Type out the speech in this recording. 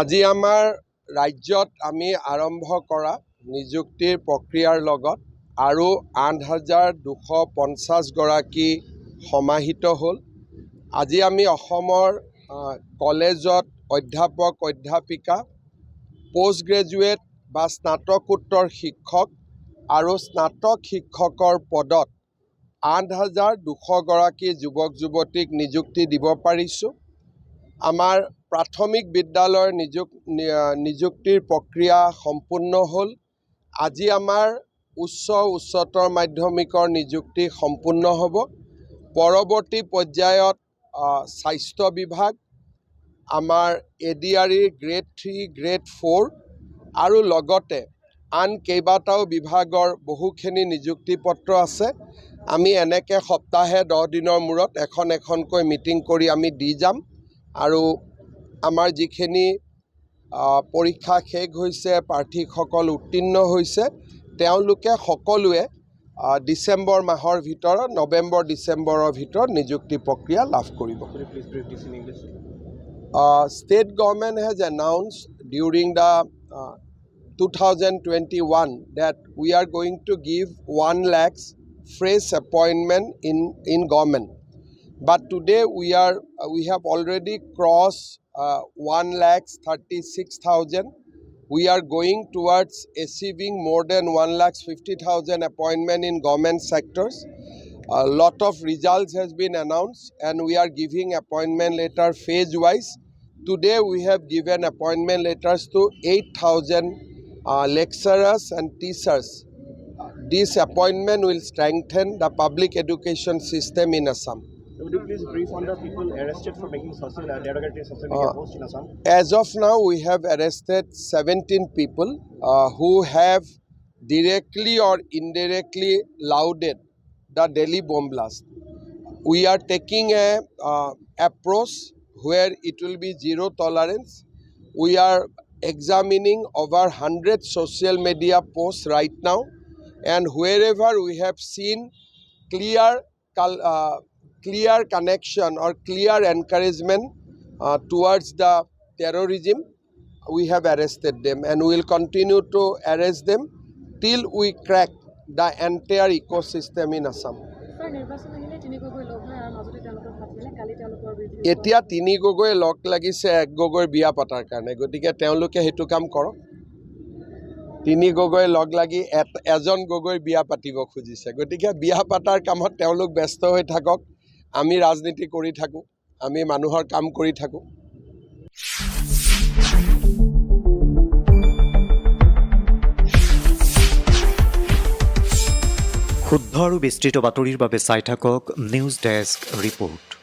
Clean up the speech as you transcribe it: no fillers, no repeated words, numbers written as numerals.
আজি আমাৰ ৰাজ্যত আমি আৰম্ভ কৰা নিযুক্তিৰ প্ৰক্ৰিয়াৰ লগত আৰু ৮,২৫০ গৰাকী সমাহিত হ'ল। আজি আমি অসমৰ কলেজত অধ্যাপক অধ্যাপিকা, পোষ্ট গ্ৰেজুৱেট বা স্নাতকোত্তৰ শিক্ষক আৰু স্নাতক শিক্ষকৰ পদত ৮,২০০ গৰাকী যুৱক যুৱতীক নিযুক্তি দিব পাৰিছোঁ। আমাৰ প্ৰাথমিক বিদ্যালয়ৰ নিযুক্তিৰ প্ৰক্ৰিয়া সম্পূৰ্ণ হ'ল। আজি আমাৰ উচ্চতৰ মাধ্যমিকৰ নিযুক্তি সম্পূৰ্ণ হ'ব। পৰৱৰ্তী পৰ্যায়ত স্বাস্থ্য বিভাগ, আমাৰ ADRE গ্ৰেড 3, গ্ৰেড 4 আৰু লগতে আন কেইবাটাও বিভাগৰ বহুখিনি নিযুক্তি পত্ৰ আছে। আমি এনেকৈ সপ্তাহে 10 দিনৰ মূৰত এখনকৈ মিটিং কৰি আমি দি যাম আৰু আমাৰ যিখিনি পৰীক্ষা শেষ হৈছে, প্ৰাৰ্থীসকল উত্তীৰ্ণ হৈছে, তেওঁলোকে সকলোৱে ডিচেম্বৰ মাহৰ ভিতৰত, নৱেম্বৰ-ডিচেম্বৰৰ ভিতৰত নিযুক্তি প্ৰক্ৰিয়া লাভ কৰিব। State government has announced during the 2021 that we are going to give 1 lakh fresh appointment in government. But today we have already crossed 1,36,000. We are going towards achieving more than 1,50,000 appointment in government sectors. A lot of results has been announced and we are giving appointment letter phase wise. Today we have given appointment letters to 8,000 lecturers and teachers. This appointment will strengthen the public education system in Assam. Would you please brief on the people arrested for making derogatory social media posts in Assam? As of now, we have arrested 17 people who have directly or indirectly lauded the Delhi bomb blast. We are taking a approach where it will be zero tolerance. We are examining over 100 social media posts right now, and wherever we have seen clear connection or clear encouragement towards the terrorism, we have arrested them and we will continue to arrest them till we crack the entire ecosystem in Assam. এতিয়া 3 গগৈ লগ লাগিছে 1 গগৈৰ বিয়া পতাৰ কাৰণে, গতিকে তেওঁলোকে সেইটো কাম কৰক। 3 গগৈ লগ লাগি এজন গগৈৰ বিয়া পাতিব খুজিছে, গতিকে বিয়া পাতাৰ কামত তেওঁলোক ব্যস্ত হৈ থাকক। আমি ৰাজনীতি কৰি থাকোঁ, আমি মানুহৰ কাম কৰি থাকোঁ। শুদ্ধ আৰু বিস্তৃত বাতৰিৰ বাবে চাই থাকক নিউজ ডেস্ক ৰিপোৰ্ট।